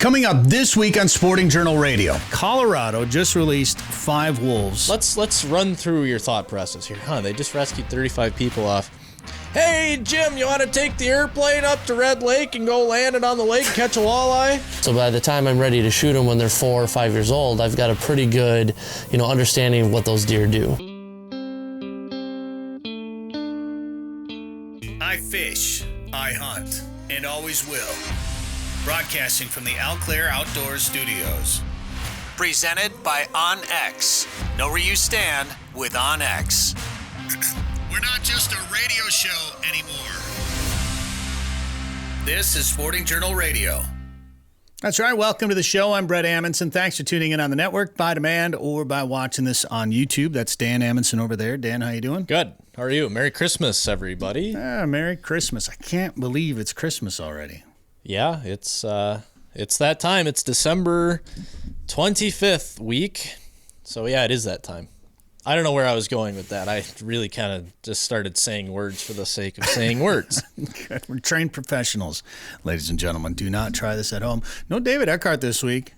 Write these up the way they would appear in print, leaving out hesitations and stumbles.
Coming up this week on Sporting Journal Radio, Colorado just released 5 wolves. Let's run through your thought process here. They just rescued 35 people off. Hey, Jim, you want to take the airplane up to Red Lake and go land it on the lake and catch a walleye? So by the time I'm ready to shoot them when they're 4 or 5 years old, I've got a pretty good, understanding of what those deer do. I fish, I hunt, and always will. Broadcasting from the Eau Claire Outdoor Studios. Presented by OnX. Know where you stand with OnX. We're not just a radio show anymore. This is Sporting Journal Radio. That's right. Welcome to the show. I'm Bret Amundson. Thanks for tuning in on the network by demand or by watching this on YouTube. That's Dan Amundson over there. Dan, how you doing? Good. How are you? Merry Christmas, everybody. Merry Christmas. I can't believe it's Christmas already. Yeah, it's that time. It's December 25th week. So, yeah, it is that time. I don't know where I was going with that. I really kind of just started saying words for the sake of saying words. We're trained professionals, ladies and gentlemen. Do not try this at home. No David Eckhart this week.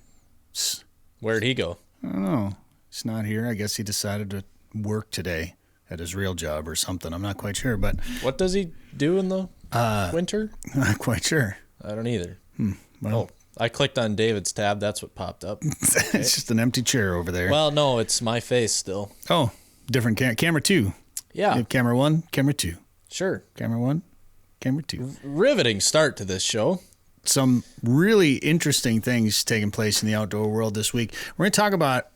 Where'd he go? I don't know. He's not here. I guess he decided to work today at his real job or something. I'm not quite sure. But what does he do in the winter? Not quite sure. I don't either. Well, I clicked on David's tab. That's what popped up. It's just an empty chair over there. Well, no, it's my face still. Oh, different camera 2. Yeah. You have camera 1, camera 2. Sure. Camera 1, camera 2. Riveting start to this show. Some really interesting things taking place in the outdoor world this week. We're going to talk about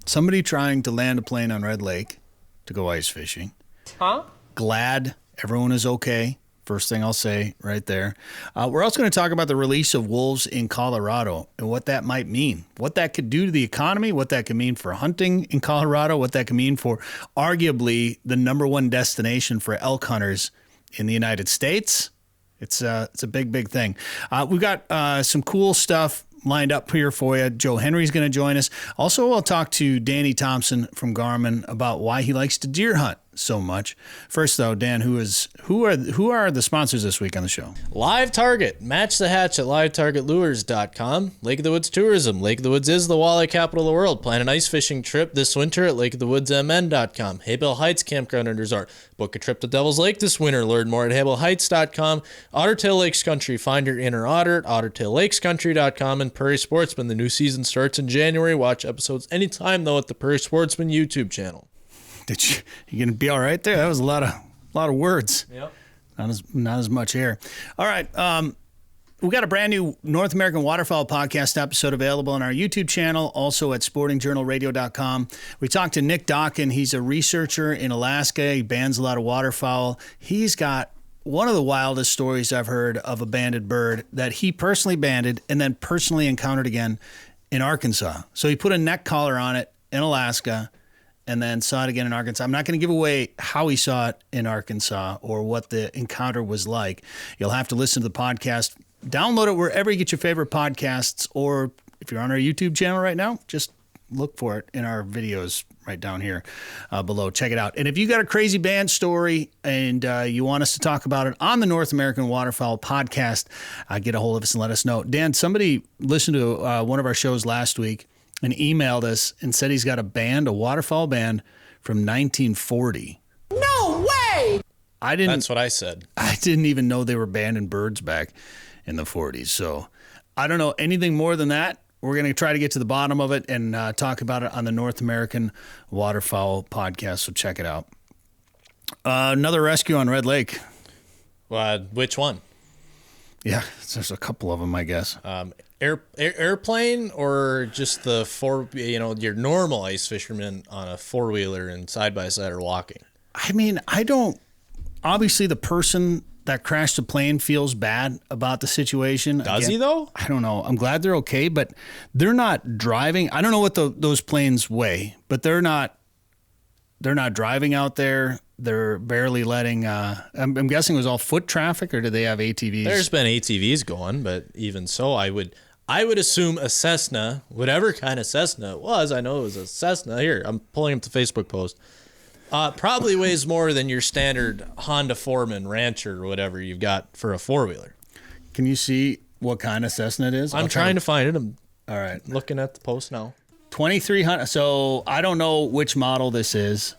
somebody trying to land a plane on Red Lake to go ice fishing. Huh? Glad everyone is okay. First thing I'll say right there. We're also going to talk about the release of wolves in Colorado and what that might mean, what that could do to the economy, what that could mean for hunting in Colorado, what that could mean for arguably the number one destination for elk hunters in the United States. It's a big, big thing. We've got some cool stuff lined up here for you. Joe Henry's going to join us. Also, I'll talk to Danny Thompson from Garmin about why he likes to deer hunt so much. First, though, Dan, who are the sponsors this week on the show? Live Target. Match the hatch at livetargetlures.com. Lake of the Woods Tourism. Lake of the Woods is the walleye capital of the world. Plan an ice fishing trip this winter at lakeofthewoodsmn.com. Haybill Heights Campground and Resort. Book a trip to Devil's Lake this winter. Learn more at haybillheights.com. Ottertail Lakes Country. Find your inner otter at ottertaillakescountry.com. And Prairie Sportsman. The new season starts in January. Watch episodes anytime, though, at the Prairie Sportsman YouTube channel. You gonna be all right there? That was a lot of words. Yep. Not as much air. All right. We got a brand new North American Waterfowl podcast episode available on our YouTube channel, also at sportingjournalradio.com. We talked to Nick Dockin. He's a researcher in Alaska. He bands a lot of waterfowl. He's got one of the wildest stories I've heard of a banded bird that he personally banded and then personally encountered again in Arkansas. So he put a neck collar on it in Alaska and then saw it again in Arkansas. I'm not going to give away how he saw it in Arkansas or what the encounter was like. You'll have to listen to the podcast. Download it wherever you get your favorite podcasts, or if you're on our YouTube channel right now, just look for it in our videos right down here below. Check it out. And if you got a crazy band story and you want us to talk about it on the North American Waterfowl podcast, get a hold of us and let us know. Dan, somebody listened to one of our shows last week and emailed us and said he's got a waterfowl band from 1940. No way! That's what I said. I didn't even know they were banding birds back in the 40s. So I don't know anything more than that. We're going to try to get to the bottom of it and talk about it on the North American Waterfowl podcast. So check it out. Another rescue on Red Lake. Which one? Yeah, there's a couple of them, I guess. Airplane or just your normal ice fisherman on a 4-wheeler and side-by-side or walking? I mean, obviously the person that crashed the plane feels bad about the situation. Does he, though? I don't know. I'm glad they're okay, but they're not driving. I don't know what those planes weigh, but they're not driving out there. They're barely letting, I'm guessing it was all foot traffic, or do they have ATVs? There's been ATVs going, but even so, I would assume a Cessna, whatever kind of Cessna it was, I know it was a Cessna. Here, I'm pulling up the Facebook post. Probably weighs more than your standard Honda Foreman Rancher or whatever you've got for a 4-wheeler. Can you see what kind of Cessna it is? I'm trying to find it. I'm All right. looking at the post now. 2,300. So I don't know which model this is,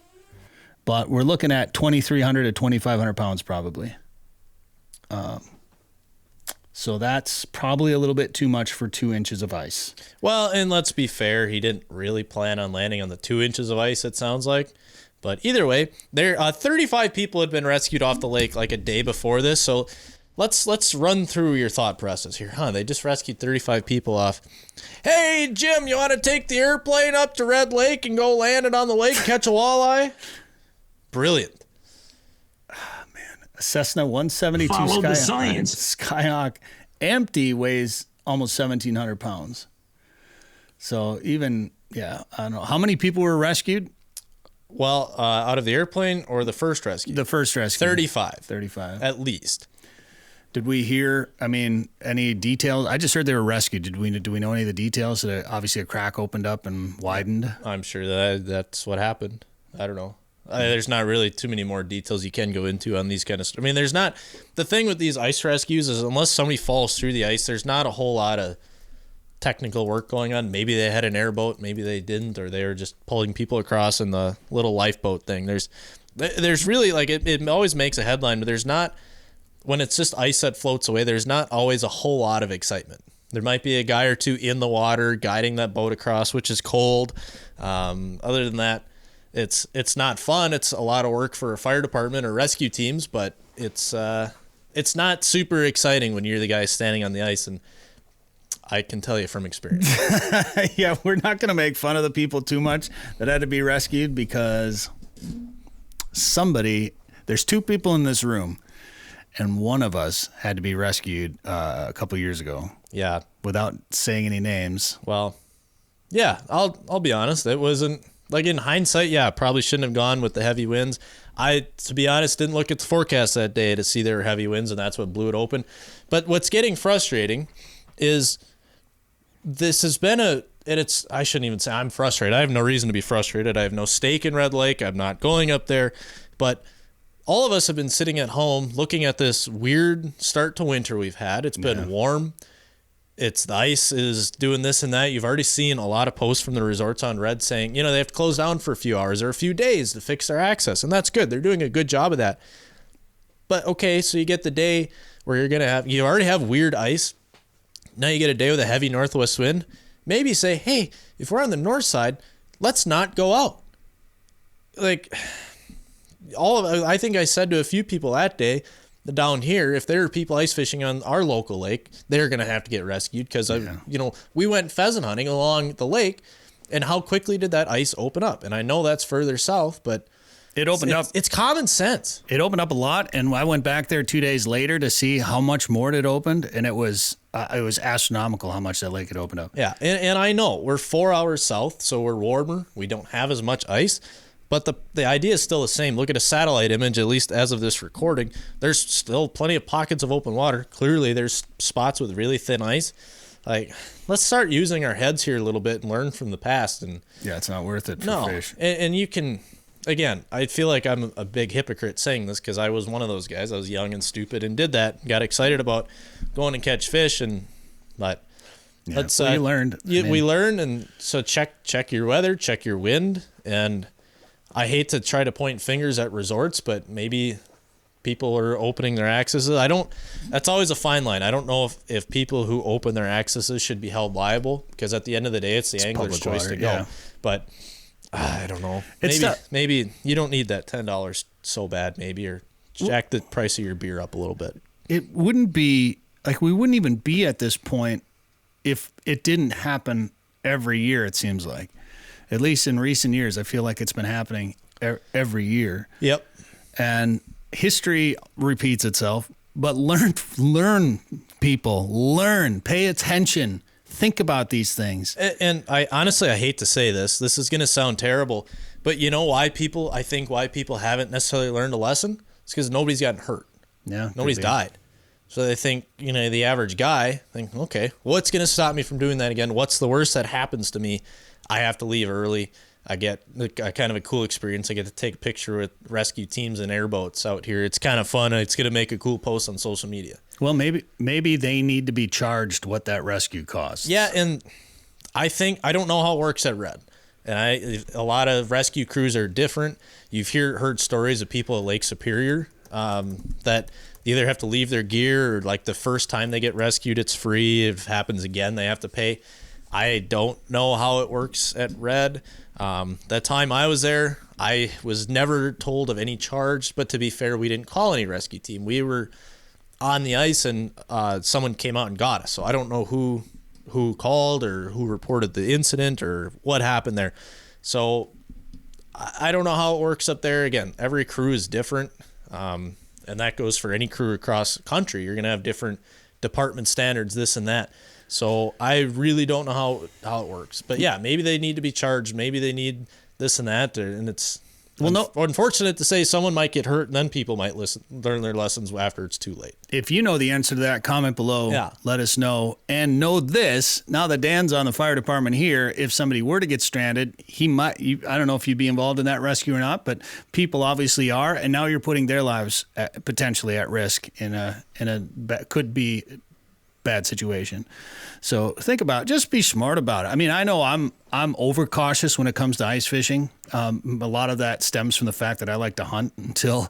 but we're looking at 2,300 to 2,500 pounds probably. So that's probably a little bit too much for 2 inches of ice. Well, and let's be fair, he didn't really plan on landing on the 2 inches of ice, it sounds like. But either way, 35 people had been rescued off the lake like a day before this. So let's run through your thought process here. They just rescued 35 people off. Hey, Jim, you want to take the airplane up to Red Lake and go land it on the lake and catch a walleye? Brilliant. Cessna 172 Follow the science. Skyhawk empty weighs almost 1,700 pounds. So I don't know. How many people were rescued? Well, out of the airplane or the first rescue? The first rescue. 35. 35. At least. Did we hear, any details? I just heard they were rescued. Do we know any of the details? That obviously a crack opened up and widened? I'm sure that's what happened. I don't know. There's not really too many more details you can go into on these kind of stuff. There's not, the thing with these ice rescues is unless somebody falls through the ice, there's not a whole lot of technical work going on. Maybe they had an airboat, maybe they didn't, or they were just pulling people across in the little lifeboat thing. There's really, like, it always makes a headline, but there's not, when it's just ice that floats away, there's not always a whole lot of excitement. There might be a guy or two in the water guiding that boat across, which is cold. Other than that, it's not fun. It's a lot of work for a fire department or rescue teams, but it's not super exciting when you're the guy standing on the ice, and I can tell you from experience. Yeah, we're not going to make fun of the people too much that had to be rescued because there's 2 people in this room, and one of us had to be rescued a couple years ago. Yeah. Without saying any names. Well, yeah, I'll be honest. It wasn't, like, in hindsight, yeah, probably shouldn't have gone with the heavy winds. I, to be honest, didn't look at the forecast that day to see there were heavy winds, and that's what blew it open. But what's getting frustrating is this has been I shouldn't even say I'm frustrated. I have no reason to be frustrated. I have no stake in Red Lake. I'm not going up there. But all of us have been sitting at home looking at this weird start to winter we've had. It's been warm. The ice is doing this and that. You've already seen a lot of posts from the resorts on Red saying, they have to close down for a few hours or a few days to fix their access. And that's good. They're doing a good job of that. But okay, so you get the day where you already have weird ice. Now you get a day with a heavy northwest wind. Maybe say, hey, if we're on the north side, let's not go out. Like, I think I said to a few people that day, down here, if there are people ice fishing on our local lake, they're going to have to get rescued because, we went pheasant hunting along the lake, and how quickly did that ice open up? And I know that's further south, but it opened up. It's common sense. It opened up a lot, and I went back there 2 days later to see how much more it had opened, and it was astronomical how much that lake had opened up. Yeah, and I know we're 4 hours south, so we're warmer. We don't have as much ice. But the idea is still the same. Look at a satellite image, at least as of this recording. There's still plenty of pockets of open water. Clearly, there's spots with really thin ice. Like, let's start using our heads here a little bit and learn from the past. And yeah, it's not worth it for fish. And you can, again, I feel like I'm a big hypocrite saying this because I was one of those guys. I was young and stupid and did that. Got excited about going and catch fish, but we learned. We learned, and so check your weather, check your wind, and I hate to try to point fingers at resorts, but maybe people are opening their accesses. That's always a fine line. I don't know if people who open their accesses should be held liable because at the end of the day, it's the angler's choice to go. Yeah. But I don't know. Maybe you don't need that $10 so bad, maybe, or jack the price of your beer up a little bit. It wouldn't be like we wouldn't even be at this point if it didn't happen every year, it seems like. At least in recent years, I feel like it's been happening every year. Yep. And history repeats itself, but learn, people, pay attention, think about these things. And I honestly hate to say this. This is going to sound terrible, but you know why people haven't necessarily learned a lesson? It's because nobody's gotten hurt. Yeah. Nobody's died. So they think, the average guy think, okay, what's going to stop me from doing that again? What's the worst that happens to me? I have to leave early. I get a kind of a cool experience. I get to take a picture with rescue teams and airboats out here. It's kind of fun. It's going to make a cool post on social media. Well, maybe they need to be charged what that rescue costs. Yeah, and I don't know how it works at Red. And a lot of rescue crews are different. You've heard stories of people at Lake Superior that either have to leave their gear, or like the first time they get rescued, it's free. If it happens again, they have to pay. I don't know how it works at Red. That time I was there, I was never told of any charge, but to be fair, we didn't call any rescue team. We were on the ice and someone came out and got us. So I don't know who called or who reported the incident or what happened there. So I don't know how it works up there. Again, every crew is different. And that goes for any crew across the country. You're going to have different department standards, this and that. So I really don't know how it works. But yeah, maybe they need to be charged. Maybe they need this and that. And it's unfortunate to say someone might get hurt and then people might learn their lessons after it's too late. If you know the answer to that, comment below. Let us know. And know this, now that Dan's on the fire department here, if somebody were to get stranded, I don't know if you'd be involved in that rescue or not, but people obviously are. And now you're putting their lives potentially at risk in a could be bad situation. So think about it. Just be smart about it. I mean, I know I'm overcautious when it comes to ice fishing. A lot of that stems from the fact that I like to hunt until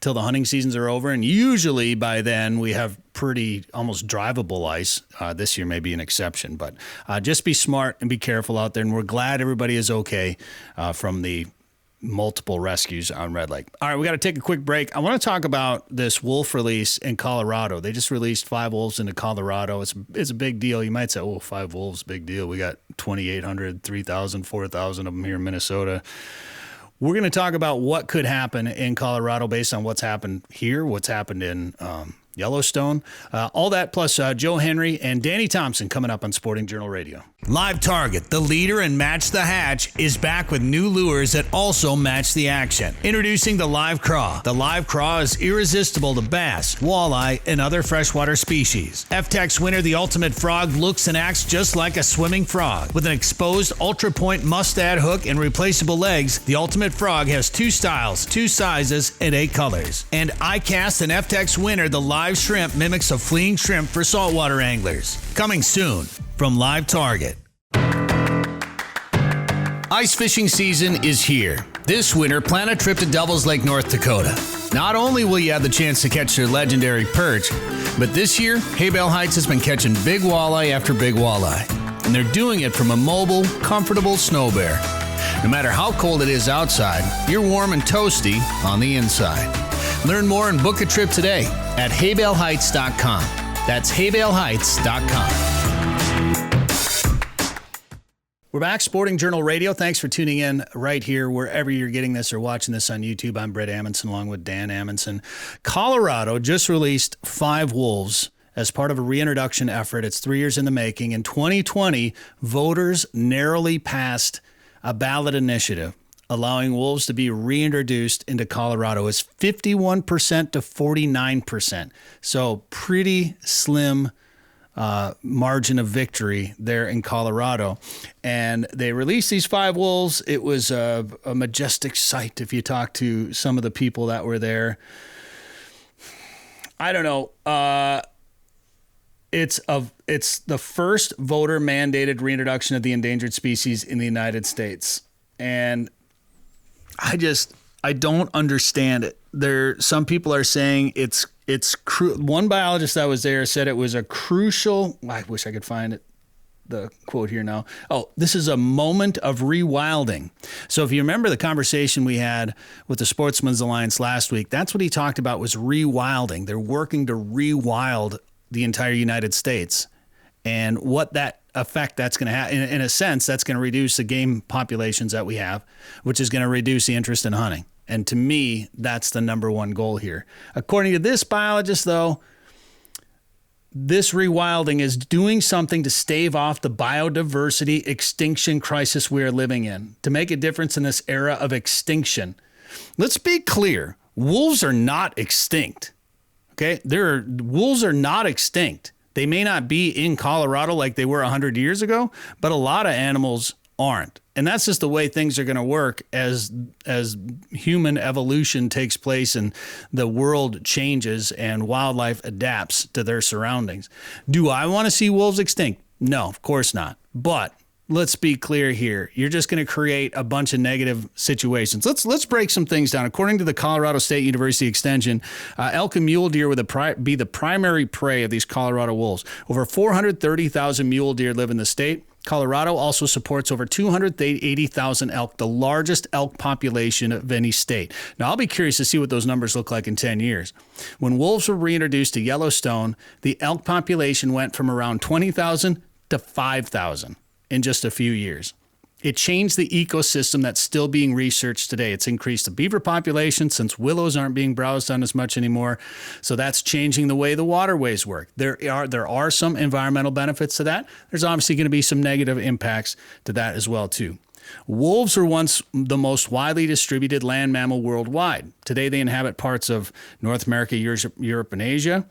the hunting seasons are over. And usually by then we have pretty almost drivable ice. This year may be an exception, but just be smart and be careful out there. And we're glad everybody is okay from the multiple rescues on Red Lake. All right, we got to take a quick break. I want to talk about this wolf release in Colorado. They just released 5 wolves into Colorado. It's a big deal. You might say, 5 wolves, big deal. We got 2,800, 3,000, 4,000 of them here in Minnesota. We're going to talk about what could happen in Colorado based on what's happened here, what's happened in Yellowstone. All that plus Joe Henry and Danny Thompson coming up on Sporting Journal Radio. Live Target, the leader in Match the Hatch, is back with new lures that also match the action. Introducing the Live Craw. The Live Craw is irresistible to bass, walleye, and other freshwater species. FTech's winner, the Ultimate Frog, looks and acts just like a swimming frog. With an exposed ultra-point mustad hook and replaceable legs, the Ultimate Frog has 2 styles, 2 sizes, and 8 colors. And iCast and FTech's winner, the Live Shrimp, mimics a fleeing shrimp for saltwater anglers. Coming soon from Live Target. Ice fishing season is here. This winter, plan a trip to Devil's Lake, North Dakota. Not only will you have the chance to catch their legendary perch, but this year, Haybale Heights has been catching big walleye after big walleye. And they're doing it from a mobile, comfortable snow bear. No matter how cold it is outside, you're warm and toasty on the inside. Learn more and book a trip today at haybaleheights.com. That's haybaleheights.com. We're back, Sporting Journal Radio. Thanks for tuning in right here, wherever you're getting this or watching this on YouTube. I'm Bret Amundson, along with Dan Amundson. Colorado just released 5 wolves as part of a reintroduction effort. It's 3 years in the making. In 2020, voters narrowly passed a ballot initiative allowing wolves to be reintroduced into Colorado. It's 51% to 49%. So pretty slim margin of victory there in Colorado. And they released these 5 wolves. It was a majestic sight if you talk to some of the people that were there. I don't know. It's the first voter mandated reintroduction of the endangered species in the United States. And I don't understand it. Some people are saying it's one biologist that was there said it was a crucial, I wish I could find it, the quote here now. This is a moment of rewilding. So if you remember the conversation we had with the Sportsman's Alliance last week, that's what he talked about was rewilding. They're working to rewild the entire United States. And what that effect that's going to have, in a sense, that's going to reduce the game populations that we have, which is going to reduce the interest in hunting. And to me, that's the number one goal here. According to this biologist, though, this rewilding is doing something to stave off the biodiversity extinction crisis we are living in, to make a difference in this era of extinction. Let's be clear. Wolves are not extinct. Okay? Wolves are not extinct. They may not be in Colorado like they were 100 years ago, but a lot of animals aren't. And that's just the way things are going to work as human evolution takes place and the world changes and wildlife adapts to their surroundings. Do I want to see wolves extinct? No, of course not. But let's be clear here. You're just going to create a bunch of negative situations. Let's break some things down. According to the Colorado State University Extension, elk and mule deer would be the primary prey of these Colorado wolves. Over 430,000 mule deer live in the state. Colorado also supports over 280,000 elk, the largest elk population of any state. Now, I'll be curious to see what those numbers look like in 10 years. When wolves were reintroduced to Yellowstone, the elk population went from around 20,000 to 5,000 in just a few years. It changed the ecosystem that's still being researched today. It's increased the beaver population since willows aren't being browsed on as much anymore. So that's changing the way the waterways work. There are some environmental benefits to that. There's obviously going to be some negative impacts to that as well too. Wolves were once the most widely distributed land mammal worldwide. Today they inhabit parts of North America, Europe, and Asia.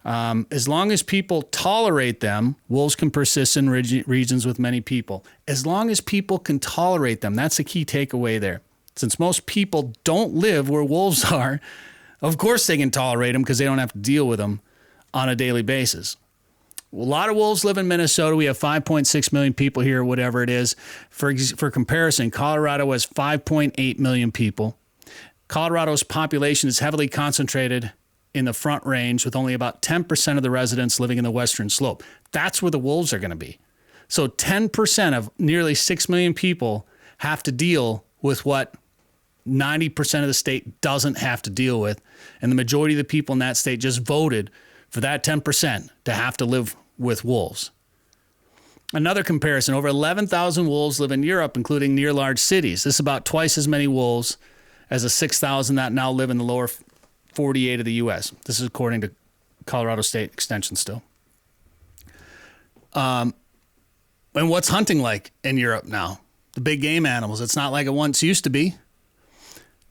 As long as people tolerate them, wolves can persist in regions with many people. As long as people can tolerate them, that's the key takeaway there. Since most people don't live where wolves are, of course they can tolerate them because they don't have to deal with them on a daily basis. A lot of wolves live in Minnesota. We have 5.6 million people here, whatever it is. For comparison, Colorado has 5.8 million people. Colorado's population is heavily concentrated in the Front Range with only about 10% of the residents living in the Western Slope. That's where the wolves are going to be. So 10% of nearly 6 million people have to deal with what 90% of the state doesn't have to deal with. And the majority of the people in that state just voted for that 10% to have to live with wolves. Another comparison, over 11,000 wolves live in Europe, including near large cities. This is about twice as many wolves as the 6,000 that now live in the lower 48 of the U.S. This is according to Colorado State Extension still. And what's hunting like in Europe now? The big game animals. It's not like it once used to be.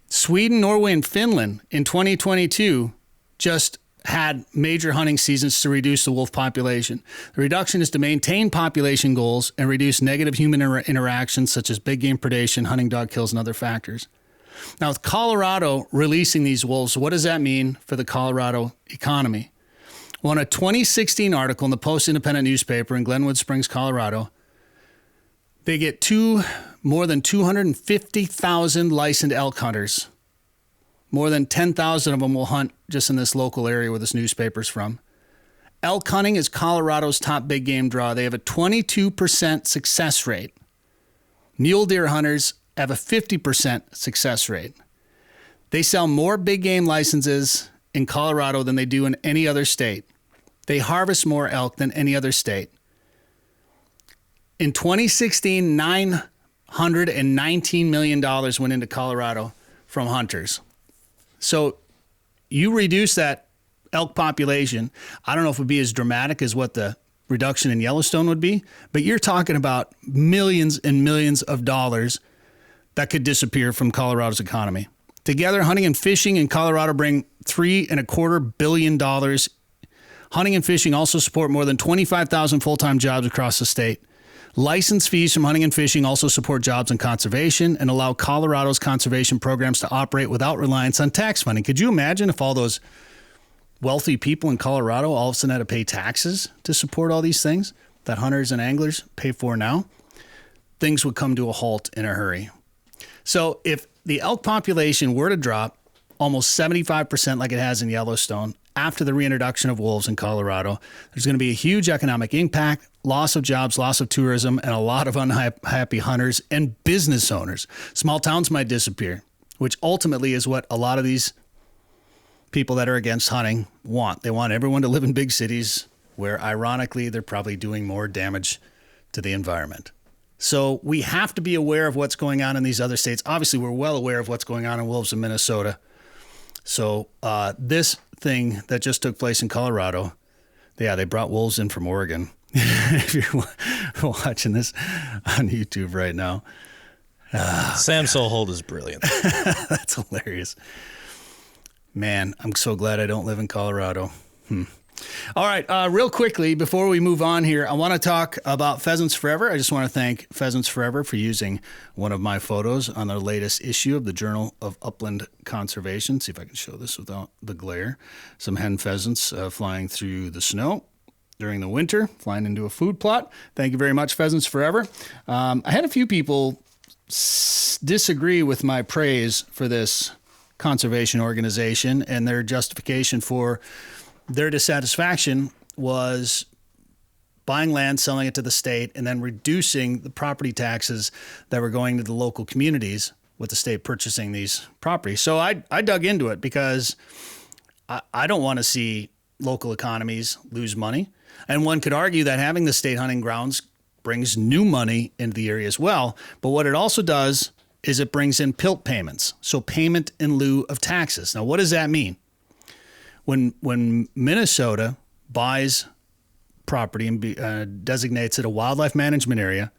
Sweden, Norway, and Finland in 2022 just had major hunting seasons to reduce the wolf population. The reduction is to maintain population goals and reduce negative human interactions such as big game predation, hunting dog kills, and other factors. Now, with Colorado releasing these wolves, what does that mean for the Colorado economy? Well, in a 2016 article in the Post-Independent newspaper in Glenwood Springs, Colorado, they get more than 250,000 licensed elk hunters. More than 10,000 of them will hunt just in this local area where this newspaper's from. Elk hunting is Colorado's top big game draw. They have a 22% success rate. Mule deer hunters have a 50% success rate. They sell more big game licenses in Colorado than they do in any other state. They harvest more elk than any other state. In 2016, $919 million went into Colorado from hunters. So you reduce that elk population. I don't know if it would be as dramatic as what the reduction in Yellowstone would be, but you're talking about millions and millions of dollars that could disappear from Colorado's economy. Together, hunting and fishing in Colorado bring $3.25 billion. Hunting and fishing also support more than 25,000 full-time jobs across the state. License fees from hunting and fishing also support jobs in conservation and allow Colorado's conservation programs to operate without reliance on tax funding. Could you imagine if all those wealthy people in Colorado all of a sudden had to pay taxes to support all these things that hunters and anglers pay for now? Things would come to a halt in a hurry. So if the elk population were to drop almost 75% like it has in Yellowstone after the reintroduction of wolves in Colorado, there's going to be a huge economic impact, loss of jobs, loss of tourism, and a lot of unhappy hunters and business owners. Small towns might disappear, which ultimately is what a lot of these people that are against hunting want. They want everyone to live in big cities where, ironically, they're probably doing more damage to the environment. So we have to be aware of what's going on in these other states. Obviously, we're well aware of what's going on in wolves in Minnesota. So this thing that just took place in Colorado, they brought wolves in from Oregon. If you're watching this on YouTube right now. Sam Sohold is brilliant. That's hilarious. Man, I'm so glad I don't live in Colorado. All right, real quickly, before we move on here, I want to talk about Pheasants Forever. I just want to thank Pheasants Forever for using one of my photos on their latest issue of the Journal of Upland Conservation. See if I can show this without the glare. Some hen pheasants flying through the snow during the winter, flying into a food plot. Thank you very much, Pheasants Forever. I had a few people disagree with my praise for this conservation organization, and their justification for their dissatisfaction was buying land, selling it to the state, and then reducing the property taxes that were going to the local communities with the state purchasing these properties. So I dug into it because I don't want to see local economies lose money. And one could argue that having the state hunting grounds brings new money into the area as well. But what it also does is it brings in PILT payments, so payment in lieu of taxes. Now, what does that mean? When Minnesota buys property and designates it a wildlife management area,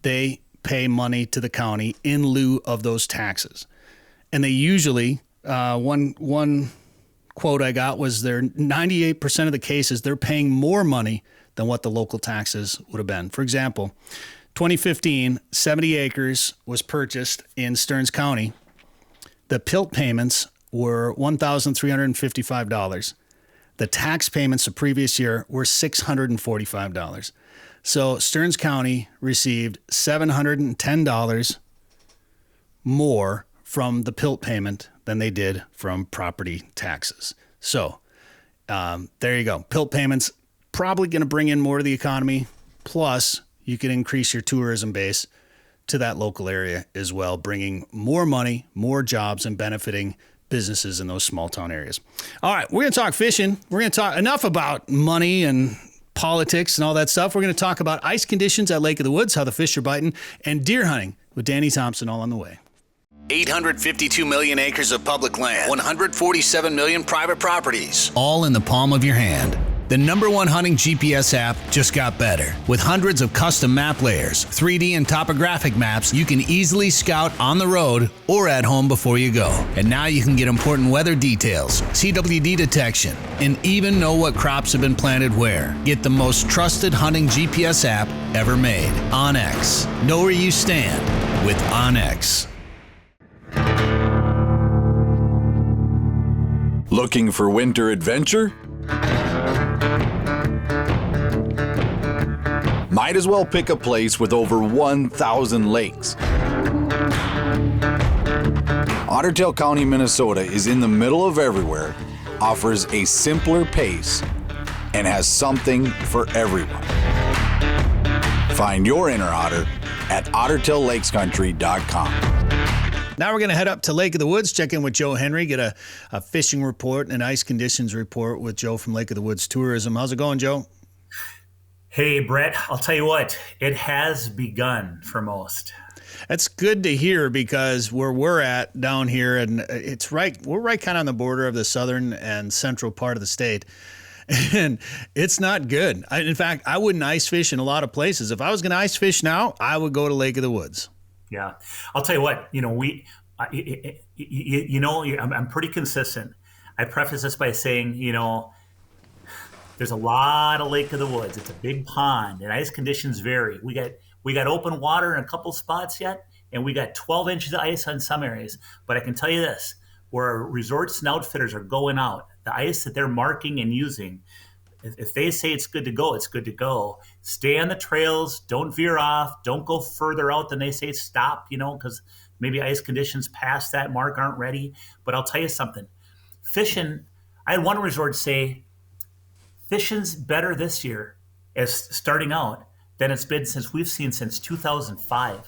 they pay money to the county in lieu of those taxes. And they usually, one quote I got was 98% of the cases, they're paying more money than what the local taxes would have been. For example, 2015, 70 acres was purchased in Stearns County. The PILT payments were $1,355. The tax payments the previous year were $645. So Stearns County received $710 more from the PILT payment than they did from property taxes. So there you go. PILT payments probably going to bring in more to the economy. Plus, you can increase your tourism base to that local area as well, bringing more money, more jobs, and benefiting businesses in those small town areas. All right, we're going to talk fishing. We're going to talk enough about money and politics and all that stuff. We're going to talk about ice conditions at Lake of the Woods, how the fish are biting, and deer hunting with Danny Thompson all on the way. 852 million acres of public land, 147 million private properties, all in the palm of your hand. The #1 hunting GPS app just got better. With hundreds of custom map layers, 3D and topographic maps, you can easily scout on the road or at home before you go. And now you can get important weather details, CWD detection, and even know what crops have been planted where. Get the most trusted hunting GPS app ever made. OnX. Know where you stand with OnX. Looking for winter adventure? Might as well pick a place with over 1,000 lakes. Ottertail County, Minnesota is in the middle of everywhere, offers a simpler pace, and has something for everyone. Find your inner otter at ottertaillakescountry.com. Now we're going to head up to Lake of the Woods, check in with Joe Henry, get a fishing report and an ice conditions report with Joe from Lake of the Woods Tourism. How's it going, Joe? Hey, Bret, I'll tell you what, it has begun for most. That's good to hear because where we're at down here, and we're right kind of on the border of the southern and central part of the state, and it's not good. In fact, I wouldn't ice fish in a lot of places. If I was going to ice fish now, I would go to Lake of the Woods. Yeah, I'll tell you what, I'm pretty consistent. I preface this by saying, there's a lot of Lake of the Woods. It's a big pond, and ice conditions vary. We got open water in a couple spots yet, and we got 12 inches of ice on some areas. But I can tell you this, where resorts and outfitters are going out, the ice that they're marking and using, if they say it's good to go, it's good to go. Stay on the trails. Don't veer off. Don't go further out than they say stop, because maybe ice conditions past that mark aren't ready. But I'll tell you something. Fishing, I had one resort say, fishing's better this year as starting out than it's been since 2005.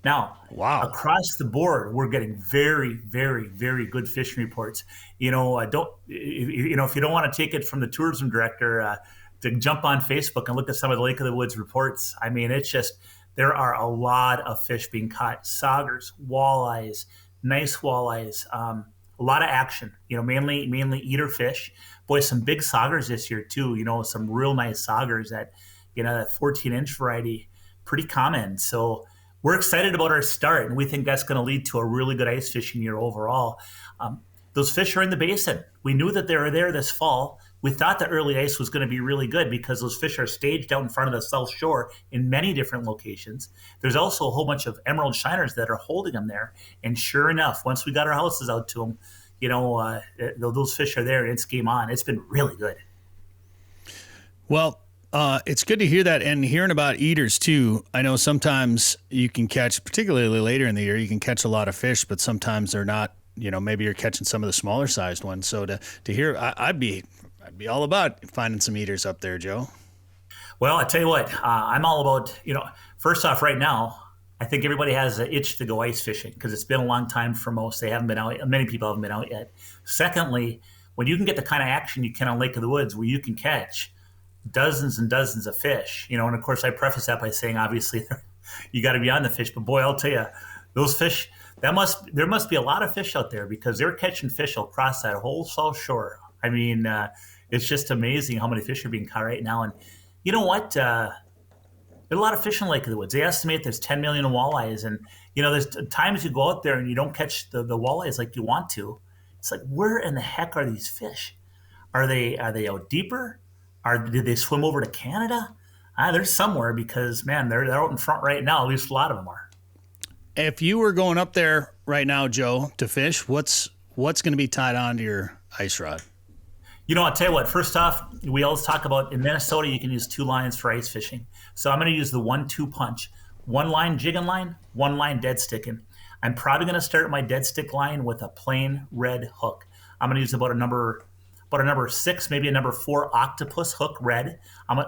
Now, wow. Across the board, we're getting very, very, very good fishing reports. If you don't want to take it from the tourism director, to jump on Facebook and look at some of the Lake of the Woods reports. I mean, it's just, there are a lot of fish being caught, saugers, walleyes, nice walleyes, a lot of action, mainly eater fish. Boy, some big saugers this year too, some real nice saugers that 14-inch variety, pretty common. So we're excited about our start, and we think that's going to lead to a really good ice fishing year overall. Those fish are in the basin. We knew that they were there this fall. we thought the early ice was going to be really good because those fish are staged out in front of the South Shore in many different locations. There's also a whole bunch of emerald shiners that are holding them there. And sure enough, once we got our houses out to them, those fish are there and it's game on. It's been really good. Well, it's good to hear that, and hearing about eaters too. I know sometimes you can catch, particularly later in the year, you can catch a lot of fish, but sometimes they're not. Maybe you're catching some of the smaller sized ones. So to hear, I'd be all about finding some eaters up there, Joe. Well, I tell you what, I'm all about. First off, right now, I think everybody has an itch to go ice fishing because it's been a long time for most. They haven't been out. Many people haven't been out yet. Secondly, when you can get the kind of action you can on Lake of the Woods, where you can catch dozens and dozens of fish, and of course I preface that by saying obviously you got to be on the fish, but boy, I'll tell you, those fish, there must be a lot of fish out there because they're catching fish across that whole South Shore. I mean, it's just amazing how many fish are being caught right now. And you know what? There's a lot of fish in Lake of the Woods. They estimate there's 10 million walleyes, and there's times you go out there and you don't catch the walleyes like you want to. It's like, where in the heck are these fish? Are they out deeper? Did they swim over to Canada? They're somewhere because, man, they're out in front right now. At least a lot of them are. If you were going up there right now, Joe, to fish, what's going to be tied onto your ice rod? I'll tell you what. First off, we always talk about in Minnesota you can use 2 lines for ice fishing. So I'm going to use the 1-2 punch. 1 line jigging line, 1 line dead sticking. I'm probably going to start my dead stick line with a plain red hook. I'm going to use about a number 6, maybe a number 4 octopus hook red.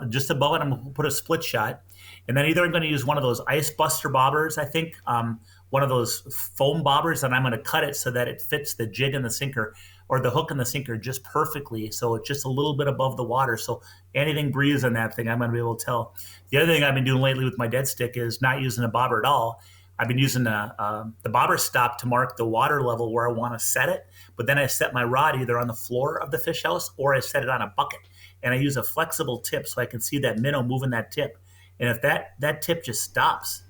Just above it, I'm going to put a split shot. And then either I'm going to use one of those ice buster bobbers, I think, one of those foam bobbers, and I'm going to cut it so that it fits the jig and the sinker or the hook and the sinker just perfectly. So it's just a little bit above the water. So anything breathes on that thing, I'm going to be able to tell. The other thing I've been doing lately with my dead stick is not using a bobber at all. I've been using the bobber stop to mark the water level where I want to set it, but then I set my rod either on the floor of the fish house or I set it on a bucket. And I use a flexible tip so I can see that minnow moving that tip. And if that tip just stops,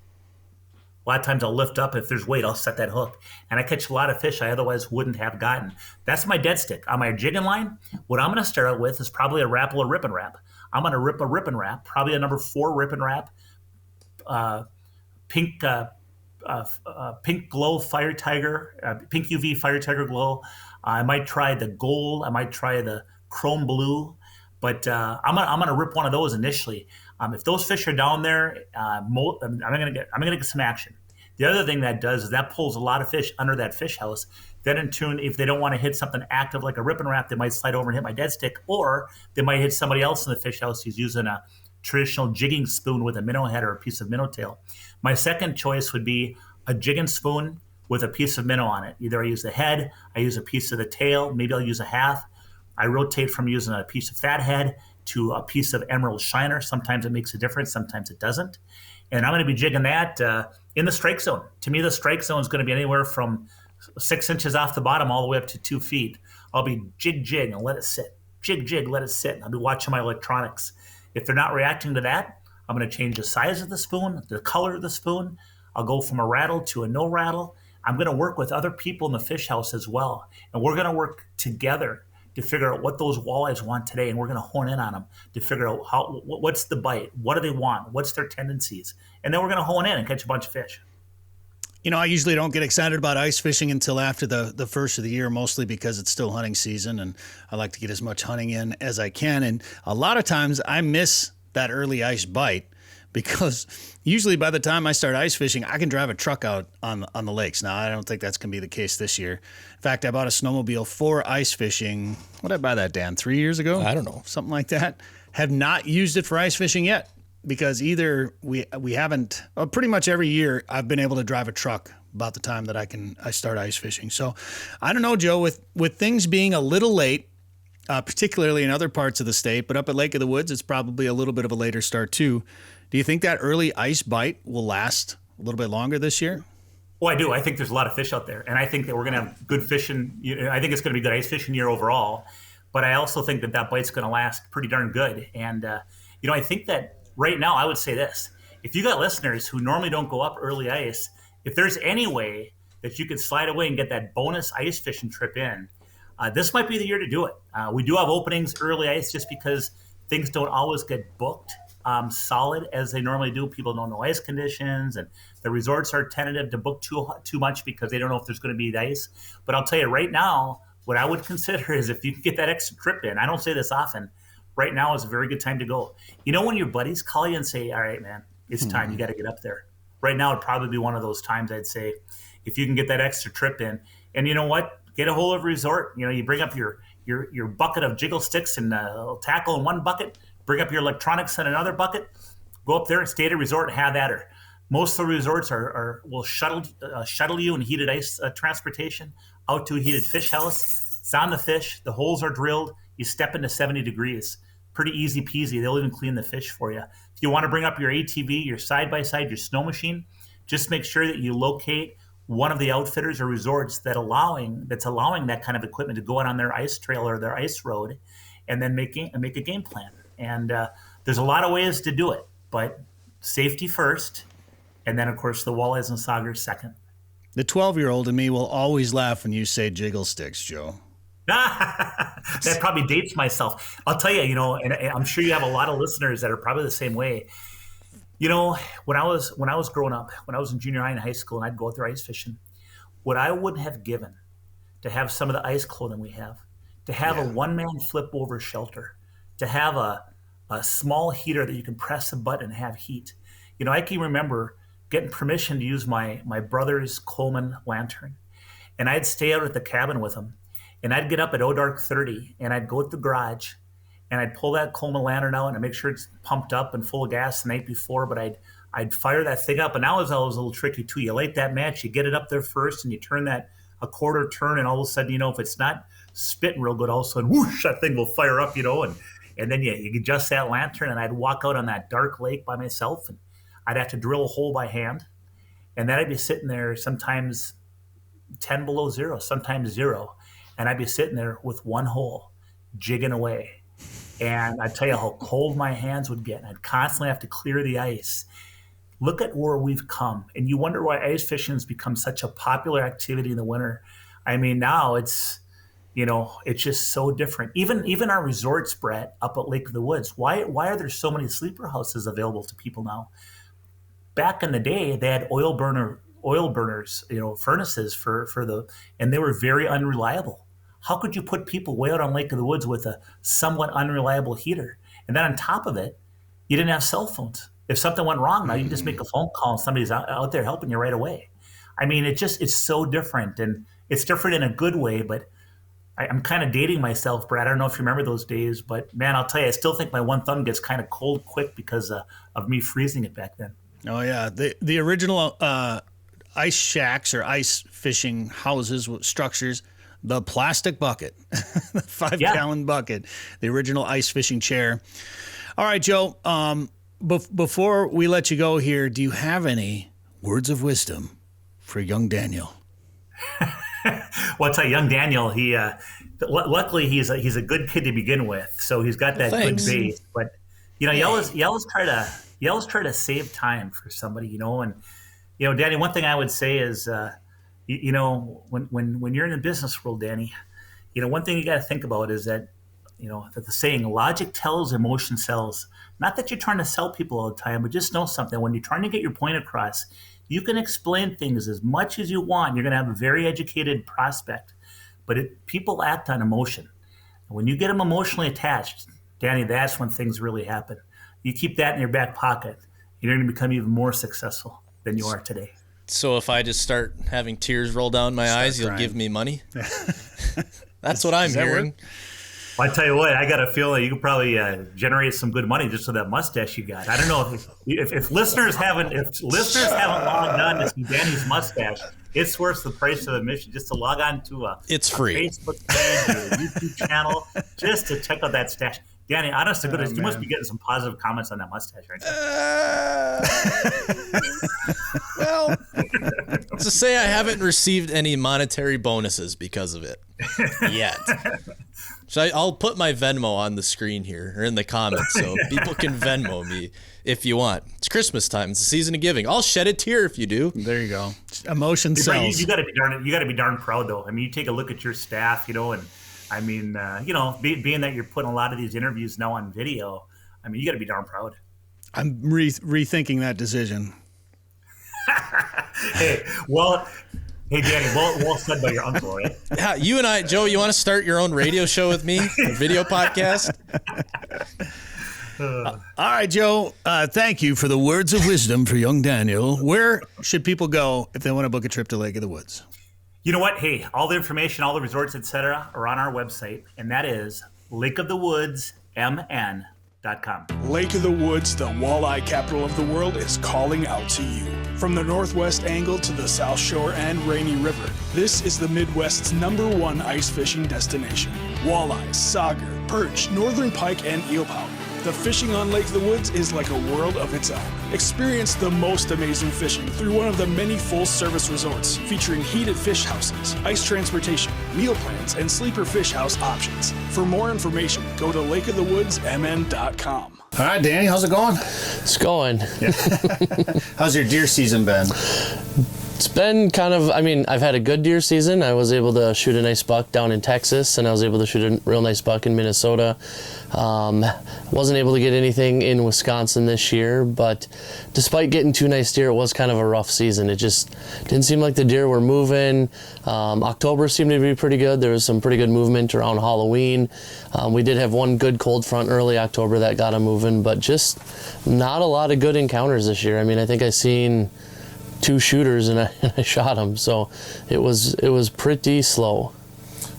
a lot of times I'll lift up. If there's weight, I'll set that hook. And I catch a lot of fish I otherwise wouldn't have gotten. That's my dead stick. On my jigging line, what I'm going to start out with is probably a rapple or rip and wrap. I'm going to rip a rip and wrap, probably a number 4 rip and wrap, pink glow fire tiger, pink UV fire tiger glow. I might try the gold. I might try the chrome blue, but I'm gonna rip one of those initially. If those fish are down there, I'm gonna get some action. The other thing that does is that pulls a lot of fish under that fish house. Then in turn, if they don't want to hit something active like a rip and wrap, they might slide over and hit my dead stick, or they might hit somebody else in the fish house who's using a traditional jigging spoon with a minnow head or a piece of minnow tail. My second choice would be a jigging spoon with a piece of minnow on it. Either I use the head, I use a piece of the tail, maybe I'll use a half. I rotate from using a piece of fat head to a piece of emerald shiner. Sometimes it makes a difference, sometimes it doesn't. And I'm going to be jigging that in the strike zone. To me, the strike zone is going to be anywhere from 6 inches off the bottom all the way up to 2 feet. I'll be jig, and let it sit. Jig, let it sit. And I'll be watching my electronics. If they're not reacting to that, I'm going to change the size of the spoon, the color of the spoon. I'll go from a rattle to a no rattle. I'm going to work with other people in the fish house as well. And we're going to work together to figure out what those walleyes want today. And we're going to hone in on them to figure out what's the bite, what do they want, what's their tendencies. And then we're going to hone in and catch a bunch of fish. I usually don't get excited about ice fishing until after the first of the year, mostly because it's still hunting season and I like to get as much hunting in as I can. And a lot of times I miss that early ice bite because usually by the time I start ice fishing, I can drive a truck out on the lakes. Now, I don't think that's going to be the case this year. In fact, I bought a snowmobile for ice fishing. What did I buy that, Dan? 3 years ago? I don't know. Something like that. Have not used it for ice fishing yet. Because either we haven't, pretty much every year I've been able to drive a truck about the time that I start ice fishing. So I don't know, Joe, with things being a little late, particularly in other parts of the state, but up at Lake of the Woods, it's probably a little bit of a later start too. Do you think that early ice bite will last a little bit longer this year? Well, I do. I think there's a lot of fish out there, and I think that we're going to have good fishing. I think it's going to be a good ice fishing year overall, but I also think that bite's going to last pretty darn good. And, I think that right now, I would say this. If you got listeners who normally don't go up early ice, if there's any way that you could slide away and get that bonus ice fishing trip in, this might be the year to do it. We do have openings early ice just because things don't always get booked solid as they normally do. People don't know ice conditions, and the resorts are tentative to book too much because they don't know if there's going to be ice. But I'll tell you right now, what I would consider is if you can get that extra trip in. I don't say this often. Right now is a very good time to go. You know, when your buddies call you and say, all right, man, it's time. You got to get up there. Right now would probably be one of those times I'd say if you can get that extra trip in. And you know what? Get a hold of a resort. You know, you bring up your bucket of jiggle sticks and tackle in one bucket, bring up your electronics in another bucket, go up there and stay at a resort and have at her. Most of the resorts will shuttle you in heated ice transportation out to a heated fish house. It's on the fish. The holes are drilled. You step into 70 degrees. Pretty easy peasy. They'll even clean the fish for you. If you want to bring up your ATV, your side-by-side, your snow machine, just make sure that you locate one of the outfitters or resorts that's allowing that kind of equipment to go out on their ice trail or their ice road, and then make a game plan. And there's a lot of ways to do it, but safety first, and then, of course, the walleyes and saugers second. The 12-year-old in me will always laugh when you say jiggle sticks, Joe. That probably dates myself. I'll tell you, you know, and I'm sure you have a lot of listeners that are probably the same way. You know, when I was growing up, when I was in junior high and high school, and I'd go out there ice fishing, what I wouldn't have given to have some of the ice clothing we have, to have a one-man flip-over shelter, to have a small heater that you can press a button and have heat. You know, I can remember getting permission to use my brother's Coleman lantern, and I'd stay out at the cabin with him. And I'd get up at dark 30, and I'd go to the garage, and I'd pull that Coleman lantern out, and I'd make sure it's pumped up and full of gas the night before. But I'd fire that thing up, and that was always a little tricky too. You light that match, you get it up there first, and you turn that a quarter turn, and all of a sudden, you know, if it's not spitting real good, all of a sudden, whoosh, that thing will fire up, you know. And then you adjust that lantern, and I'd walk out on that dark lake by myself, and I'd have to drill a hole by hand, and then I'd be sitting there sometimes 10 below zero, sometimes 0. And I'd be sitting there with one hole, jigging away. And I'd tell you how cold my hands would get. I'd constantly have to clear the ice. Look at where we've come. And you wonder why ice fishing has become such a popular activity in the winter. I mean, now it's, you know, it's just so different. Even our resorts, Bret, up at Lake of the Woods, why are there so many sleeper houses available to people now? Back in the day, they had oil burners, you know, furnaces and they were very unreliable. How could you put people way out on Lake of the Woods with a somewhat unreliable heater? And then on top of it, you didn't have cell phones. If something went wrong, now you can just make a phone call and somebody's out there helping you right away. I mean, it's so different, and it's different in a good way, but I'm kind of dating myself, Brad. I don't know if you remember those days, but man, I'll tell you, I still think my one thumb gets kind of cold quick because of me freezing it back then. Oh, yeah. The original ice shacks or ice fishing houses, structures, the plastic bucket, the 5-gallon bucket, the original ice fishing chair. All right, Joe, before we let you go here, do you have any words of wisdom for young Daniel? Well, I'll tell you, young Daniel, he luckily he's a good kid to begin with, so he's got that good base. But you know, you always try to save time for somebody, you know. And you know, Danny, one thing I would say is, you know, when you're in the business world, Danny, you know, one thing you got to think about is that, you know, that the saying, logic tells, emotion sells. Not that you're trying to sell people all the time, but just know something. When you're trying to get your point across, you can explain things as much as you want. You're going to have a very educated prospect, but people act on emotion. And when you get them emotionally attached, Danny, that's when things really happen. You keep that in your back pocket, you're going to become even more successful than you are today. So if I just start having tears roll down my eyes, you'll give me money? That's what I'm hearing. Well, I tell you what, I got a feeling you could probably generate some good money just with that mustache you got. I don't know if listeners haven't logged on to see Danny's mustache, it's worth the price of admission just to log on to it's free Facebook page or a YouTube channel just to check out that stash. Danny, honest to goodness, you must be getting some positive comments on that mustache, right? Well, to say I haven't received any monetary bonuses because of it yet. So I'll put my Venmo on the screen here or in the comments so people can Venmo me if you want. It's Christmas time. It's the season of giving. I'll shed a tear if you do. There you go. Emotion sells. You got to be darn proud though. I mean, you take a look at your staff, you know, and I mean, being that you're putting a lot of these interviews now on video, I mean, you got to be darn proud. I'm rethinking that decision. Hey, Danny, well said by your uncle, right? Yeah, you and I, Joe, you want to start your own radio show with me, a video podcast? All right, Joe, thank you for the words of wisdom for young Daniel. Where should people go if they want to book a trip to Lake of the Woods? You know what? Hey, all the information, all the resorts, etc., are on our website, and that is lakeofthewoodsmn.com. Lake of the Woods, the walleye capital of the world, is calling out to you. From the northwest angle to the South Shore and Rainy River, this is the Midwest's #1 ice fishing destination. Walleyes, sauger, perch, northern pike, and eelpout. The fishing on Lake of the Woods is like a world of its own. Experience the most amazing fishing through one of the many full-service resorts featuring heated fish houses, ice transportation, meal plans, and sleeper fish house options. For more information, go to lakeofthewoodsmn.com. All right, Danny, how's it going? It's going. How's your deer season been? It's been kind of, I've had a good deer season. I was able to shoot a nice buck down in Texas, and I was able to shoot a real nice buck in Minnesota. Wasn't able to get anything in Wisconsin this year, but despite getting 2 nice deer, it was kind of a rough season. It just didn't seem like the deer were moving. October seemed to be pretty good. There was some pretty good movement around Halloween. We did have one good cold front early October that got them moving, but just not a lot of good encounters this year. I think I seen 2 shooters and I shot them, so it was pretty slow.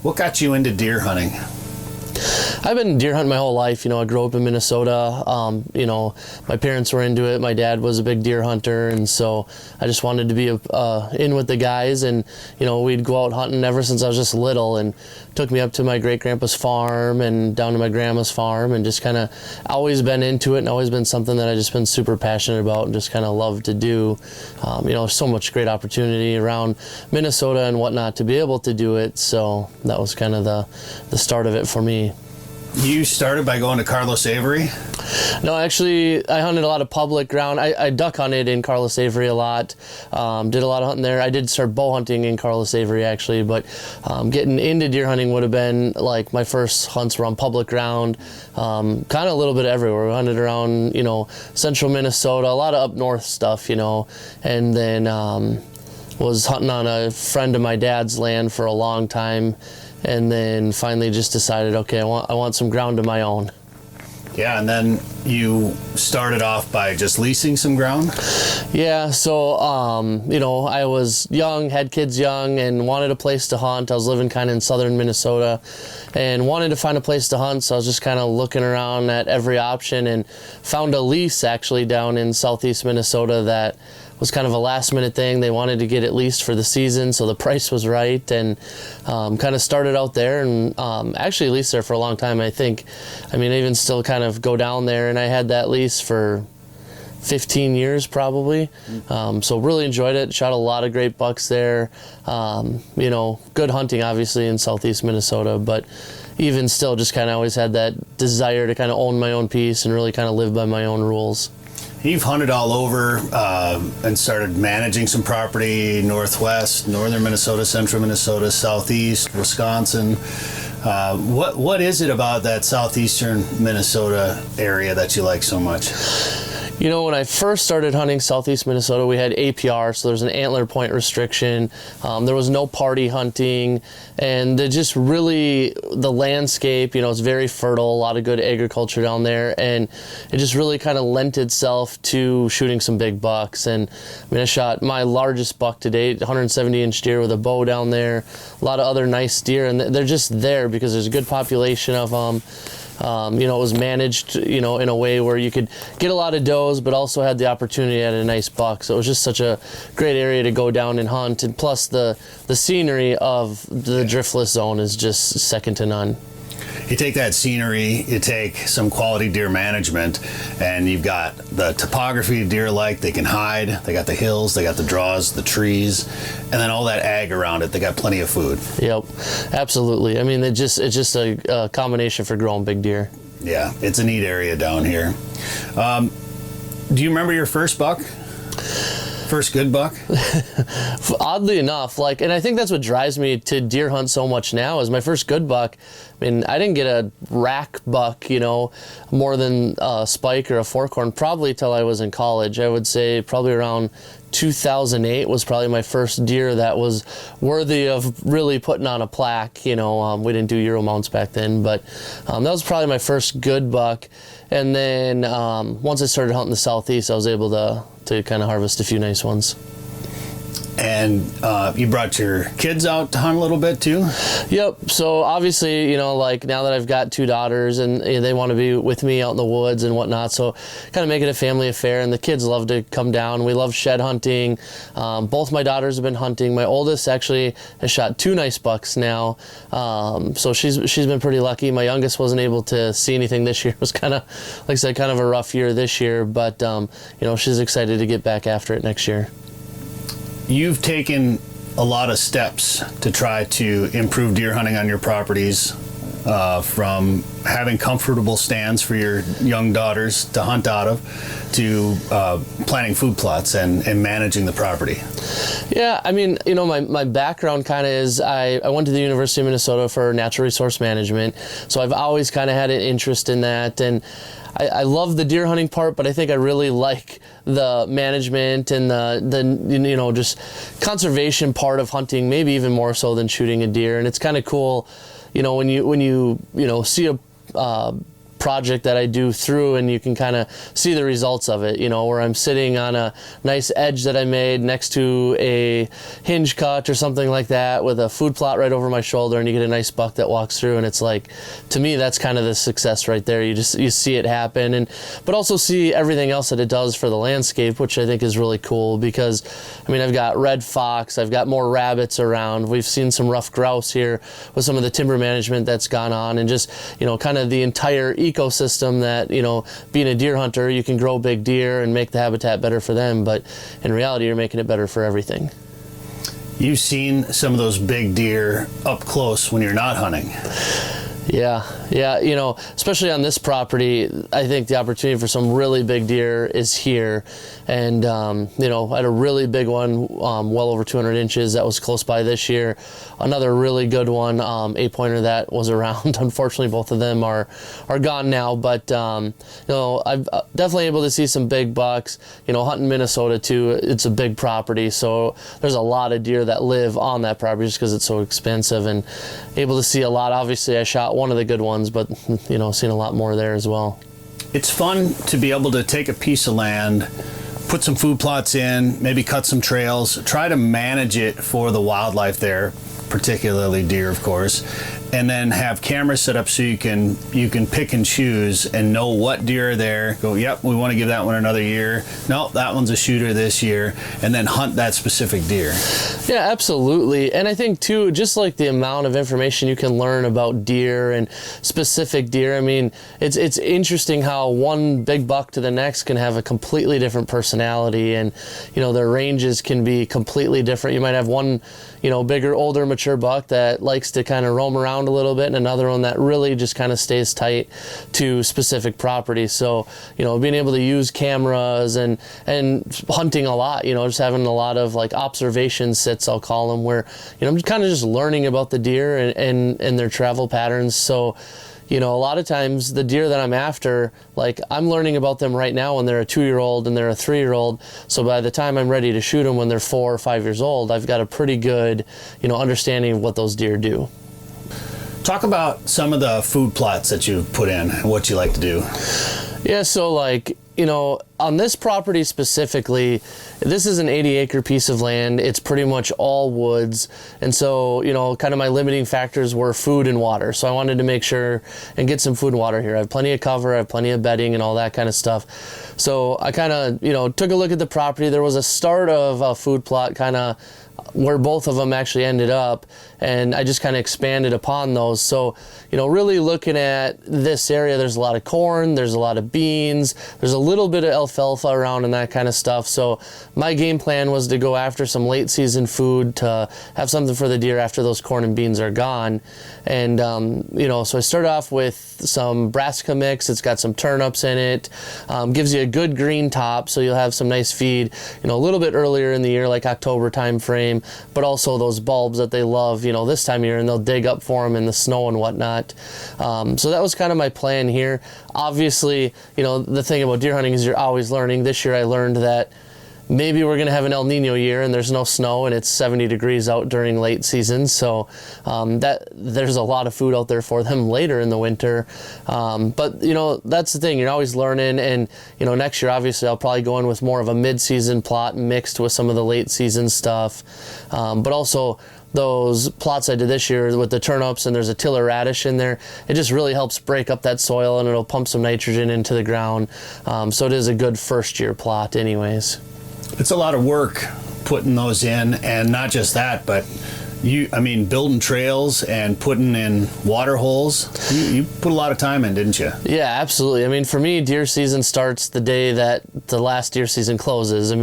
What got you into deer hunting? I've been deer hunting my whole life. I grew up in Minnesota. My parents were into it. My dad was a big deer hunter, and so I just wanted to be in with the guys. And we'd go out hunting ever since I was just little, and took me up to my great grandpa's farm and down to my grandma's farm, and just kind of always been into it, and always been something that I just been super passionate about and just kind of love to do. There's so much great opportunity around Minnesota and whatnot to be able to do it. So that was kind of the start of it for me. You started by going to Carlos Avery? No, actually, I hunted a lot of public ground. I duck hunted in Carlos Avery a lot. Did a lot of hunting there. I did start bow hunting in Carlos Avery, actually, but getting into deer hunting would have been like my first hunts were on public ground, kind of a little bit everywhere. We hunted around, central Minnesota, a lot of up north stuff, and then was hunting on a friend of my dad's land for a long time. And then finally just decided, okay, I want some ground of my own. Yeah, and then you started off by just leasing some ground? Yeah, so, I was young, had kids young, and wanted a place to hunt. I was living kind of in southern Minnesota and wanted to find a place to hunt, so I was just kind of looking around at every option and found a lease actually down in southeast Minnesota that was kind of a last minute thing. They wanted to get it leased for the season, so the price was right, and kind of started out there and actually leased there for a long time. I even still kind of go down there, and I had that lease for 15 years probably. So really enjoyed it. Shot a lot of great bucks there. Good hunting obviously in southeast Minnesota, but even still just kind of always had that desire to kind of own my own piece and really kind of live by my own rules. You've hunted all over and started managing some property, northwest, northern Minnesota, central Minnesota, southeast, Wisconsin. What is it about that southeastern Minnesota area that you like so much? When I first started hunting southeast Minnesota, we had APR, so there's an antler point restriction. There was no party hunting, and the landscape, it's very fertile, a lot of good agriculture down there, and it just really kind of lent itself to shooting some big bucks. And I shot my largest buck to date, 170-inch deer with a bow down there, a lot of other nice deer, and they're just there because there's a good population of them. It was managed, in a way where you could get a lot of does, but also had the opportunity at a nice buck. So it was just such a great area to go down and hunt. And plus the scenery of the driftless zone is just second to none. You take that scenery, you take some quality deer management, and you've got the topography deer like. They can hide, they got the hills, they got the draws, the trees, and then all that ag around it. They got plenty of food. Yep, absolutely. It's just a combination for growing big deer. Yeah, it's a neat area down here. Do you remember your first buck? First good buck? Oddly enough, and I think that's what drives me to deer hunt so much now is my first good buck. I mean, I didn't get a rack buck, more than a spike or a forkhorn probably till I was in college. I would say probably around 2008 was probably my first deer that was worthy of really putting on a plaque. We didn't do Euro mounts back then, but that was probably my first good buck. And then once I started hunting the Southeast, I was able to kind of harvest a few nice ones. And you brought your kids out to hunt a little bit too? Yep. So obviously, now that I've got 2 daughters and they want to be with me out in the woods and whatnot, so kind of make it a family affair. And the kids love to come down. We love shed hunting. Both my daughters have been hunting. My oldest actually has shot 2 nice bucks now. So she's been pretty lucky. My youngest wasn't able to see anything this year. It was kind of, like I said, kind of a rough year this year. But, she's excited to get back after it next year. You've taken a lot of steps to try to improve deer hunting on your properties, from having comfortable stands for your young daughters to hunt out of, to planting food plots and managing the property. Yeah, I mean, my background kind of is I went to the University of Minnesota for natural resource management, so I've always kind of had an interest in that, and I love the deer hunting part, but I think I really like the management and the just conservation part of hunting, maybe even more so than shooting a deer. And it's kind of cool, when you see a project that I do through and you can kind of see the results of it, where I'm sitting on a nice edge that I made next to a hinge cut or something like that with a food plot right over my shoulder, and you get a nice buck that walks through, and it's like, to me, that's kind of the success right there. You see it happen, but also see everything else that it does for the landscape, which I think is really cool because, I mean, I've got red fox, I've got more rabbits around, we've seen some rough grouse here with some of the timber management that's gone on, and just, kind of the entire ecosystem that, being a deer hunter, you can grow big deer and make the habitat better for them, but in reality, you're making it better for everything. You've seen some of those big deer up close when you're not hunting. Yeah, especially on this property, I think the opportunity for some really big deer is here. And, I had a really big one, well over 200 inches that was close by this year. Another really good one, 8-pointer that was around. Unfortunately, both of them are gone now. But, I'm definitely able to see some big bucks. Hunting Minnesota, too, it's a big property. So there's a lot of deer that live on that property just because it's so expensive. And able to see a lot. Obviously, I shot one of the good ones, but, seen a lot more there as well. It's fun to be able to take a piece of land, put some food plots in, maybe cut some trails, try to manage it for the wildlife there, particularly deer, of course, and then have cameras set up so you can pick and choose and know what deer are there. Go, yep, we want to give that one another year. Nope, that one's a shooter this year, and then hunt that specific deer. Yeah, absolutely. And I think too, just like the amount of information you can learn about deer and specific deer, I mean, it's interesting how one big buck to the next can have a completely different personality, and their ranges can be completely different. You might have one bigger, older, mature buck that likes to kind of roam around a little bit, and another one that really just kind of stays tight to specific properties. So, being able to use cameras and hunting a lot, just having a lot of like observation sits, I'll call them, where, I'm kind of just learning about the deer and their travel patterns. So, a lot of times the deer that I'm after, like I'm learning about them right now when they're a 2-year-old and they're a 3-year-old. So by the time I'm ready to shoot them when they're 4 or 5 years old, I've got a pretty good, understanding of what those deer do. Talk about some of the food plots that you've put in and what you like to do. Yeah, so on this property specifically, this is an 80-acre piece of land. It's pretty much all woods. And so, kind of my limiting factors were food and water. So I wanted to make sure and get some food and water here. I have plenty of cover, I have plenty of bedding and all that kind of stuff. So I kind of, took a look at the property. There was a start of a food plot kind of where both of them actually ended up, and I just kind of expanded upon those. So, really looking at this area, there's a lot of corn, there's a lot of beans, there's a little bit of alfalfa around and that kind of stuff. So my game plan was to go after some late season food to have something for the deer after those corn and beans are gone. And, so I started off with some brassica mix. It's got some turnips in it, gives you a good green top, so you'll have some nice feed, a little bit earlier in the year, like October time frame, but also those bulbs that they love, this time of year, and they'll dig up for them in the snow and whatnot. So that was kind of my plan here. Obviously, the thing about deer hunting is you're always learning. This year I learned that maybe we're going to have an El Nino year and there's no snow and it's 70 degrees out during late season. So that there's a lot of food out there for them later in the winter. But, that's the thing. You're always learning. And, next year, obviously, I'll probably go in with more of a mid-season plot mixed with some of the late season stuff. But also those plots I did this year with the turnips and there's a tiller radish in there, it just really helps break up that soil and it'll pump some nitrogen into the ground. So it is a good first year plot anyways. It's a lot of work putting those in, and not just that, but building trails and putting in water holes. You put a lot of time in, didn't you? Yeah, absolutely. For me, deer season starts the day that the last deer season closes.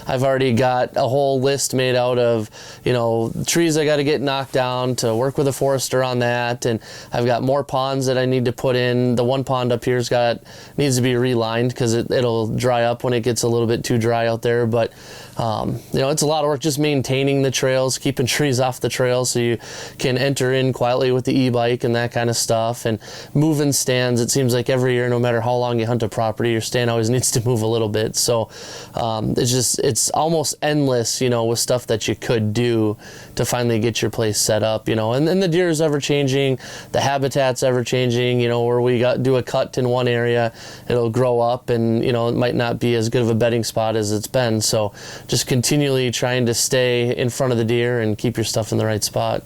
I've already got a whole list made out of, trees I got to get knocked down, to work with a forester on that, and I've got more ponds that I need to put in. The one pond up here's needs to be relined because it'll dry up when it gets a little bit too dry out there. But it's a lot of work just maintaining the trails, keeping trees off the trail so you can enter in quietly with the e-bike and that kind of stuff, and moving stands. It seems like every year, no matter how long you hunt a property, your stand always needs to move a little bit. So it's almost endless, with stuff that you could do to finally get your place set up, and then the deer is ever changing, the habitat's ever changing, where we do a cut in one area, it'll grow up and, it might not be as good of a bedding spot as it's been. So just continually trying to stay in front of the deer and keep your stuff in the right spot.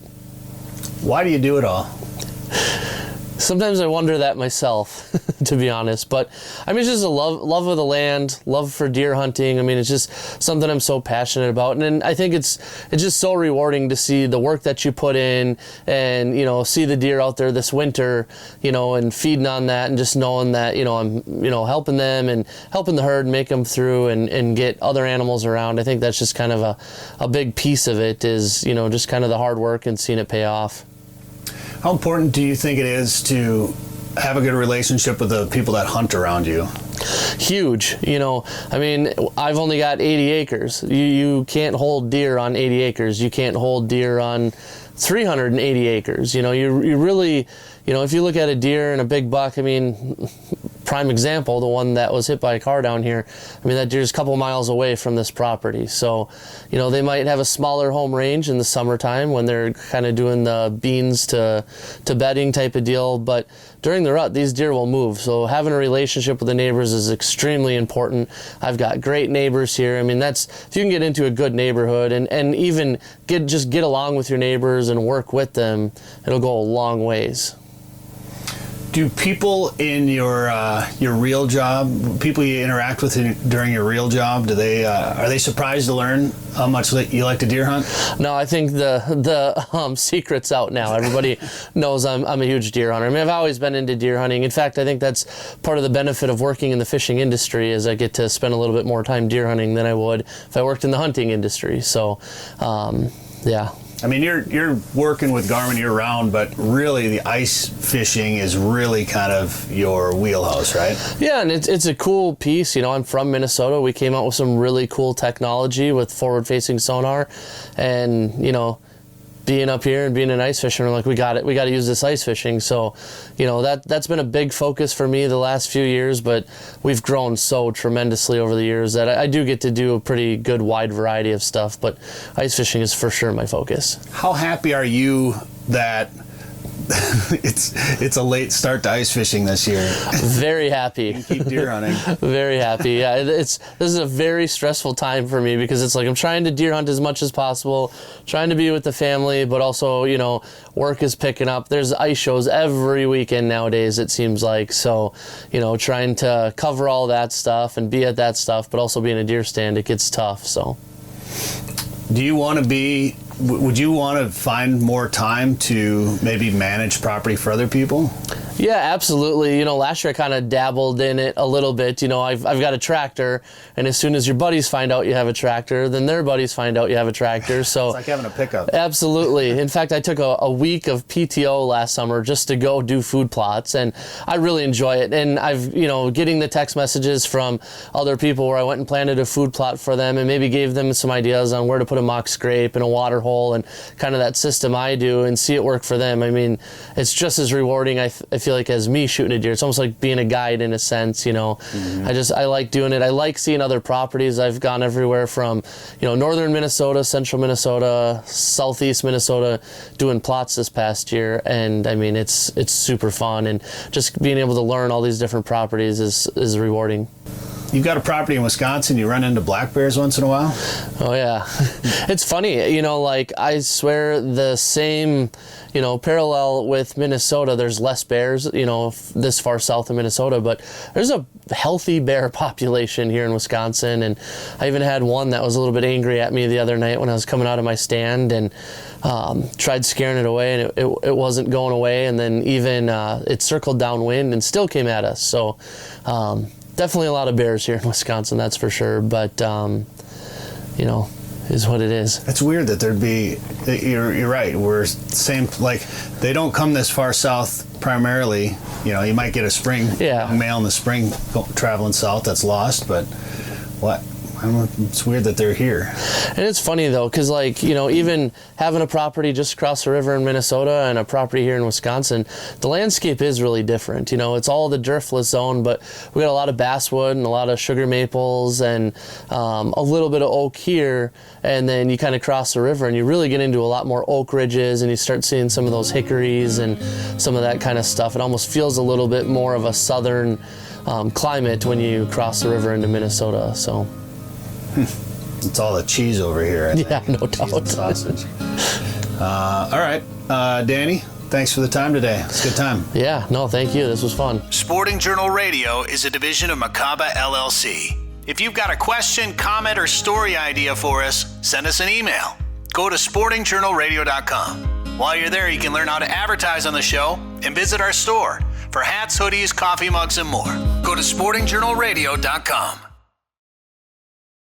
Why do you do it all? Sometimes I wonder that myself, to be honest. But it's just a love of the land, love for deer hunting. It's just something I'm so passionate about, and I think it's just so rewarding to see the work that you put in, and see the deer out there this winter, and feeding on that, and just knowing that I'm helping them and helping the herd make them through and get other animals around. I think that's just kind of a big piece of it is just kind of the hard work and seeing it pay off. How important do you think it is to have a good relationship with the people that hunt around you? Huge. I've only got 80 acres. You can't hold deer on 80 acres. You can't hold deer on 380 acres. You really, if you look at a deer and a big buck, prime example, the one that was hit by a car down here, that deer's a couple miles away from this property. So, they might have a smaller home range in the summertime when they're kind of doing the beans to bedding type of deal, but during the rut, these deer will move. So having a relationship with the neighbors is extremely important. I've got great neighbors here. If you can get into a good neighborhood and even get along with your neighbors and work with them, it'll go a long ways. Do people in your real job, people you interact with during your real job, are they surprised to learn how much you like to deer hunt? No, I think the secret's out now. Everybody knows I'm a huge deer hunter. I've always been into deer hunting. In fact, I think that's part of the benefit of working in the fishing industry is I get to spend a little bit more time deer hunting than I would if I worked in the hunting industry. So, yeah. You're working with Garmin year-round, but really the ice fishing is really kind of your wheelhouse, right? Yeah, and it's a cool piece. I'm from Minnesota. We came out with some really cool technology with forward-facing sonar, and being up here and being an ice fisherman, we're like, we got to use this ice fishing. So, that's been a big focus for me the last few years, but we've grown so tremendously over the years that I do get to do a pretty good wide variety of stuff, but ice fishing is for sure my focus. How happy are you that it's a late start to ice fishing this year? Very happy. You keep deer hunting. Very happy. Yeah, this is a very stressful time for me because it's like I'm trying to deer hunt as much as possible, trying to be with the family, but also, work is picking up. There's ice shows every weekend nowadays, it seems like. So, trying to cover all that stuff and be at that stuff, but also be in a deer stand, it gets tough. So, would you want to find more time to maybe manage property for other people? Yeah, absolutely. Last year I kind of dabbled in it a little bit. I've got a tractor, and as soon as your buddies find out you have a tractor, then their buddies find out you have a tractor. So It's like having a pickup. Absolutely. In fact, I took a week of PTO last summer just to go do food plots, and I really enjoy it. And I've, getting the text messages from other people where I went and planted a food plot for them and maybe gave them some ideas on where to put a mock scrape and a water hole and kind of that system I do, and see it work for them. I mean, it's just as rewarding, I feel like, as me shooting a deer. It's almost like being a guide in a sense, I like doing it. I like seeing other properties. I've gone everywhere from, northern Minnesota, central Minnesota, southeast Minnesota, doing plots this past year. And I mean, it's super fun, and just being able to learn all these different properties is rewarding. You've got a property in Wisconsin. You run into black bears once in a while? Oh, yeah. It's funny, I swear the same, parallel with Minnesota, there's less bears, this far south of Minnesota, but there's a healthy bear population here in Wisconsin. And I even had one that was a little bit angry at me the other night when I was coming out of my stand, and tried scaring it away, and it wasn't going away. And then even it circled downwind and still came at us. So, definitely a lot of bears here in Wisconsin, that's for sure. But, is what it is. It's weird that there'd be, you're right, we're same, like, they don't come this far south primarily. You might get a male in the spring traveling south that's lost, but what? I don't know, it's weird that they're here. And it's funny, though, because, even having a property just across the river in Minnesota and a property here in Wisconsin, the landscape is really different. It's all the driftless zone, but we got a lot of basswood and a lot of sugar maples and a little bit of oak here. And then you kind of cross the river and you really get into a lot more oak ridges, and you start seeing some of those hickories and some of that kind of stuff. It almost feels a little bit more of a southern climate when you cross the river into Minnesota. So. It's all the cheese over here, I think. Yeah, no Cheese doubt. and sausage. All right, Danny, thanks for the time today. It's a good time. Yeah, no, thank you. This was fun. Sporting Journal Radio is a division of Macaba LLC. If you've got a question, comment, or story idea for us, send us an email. Go to sportingjournalradio.com. While you're there, you can learn how to advertise on the show and visit our store for hats, hoodies, coffee mugs, and more. Go to sportingjournalradio.com.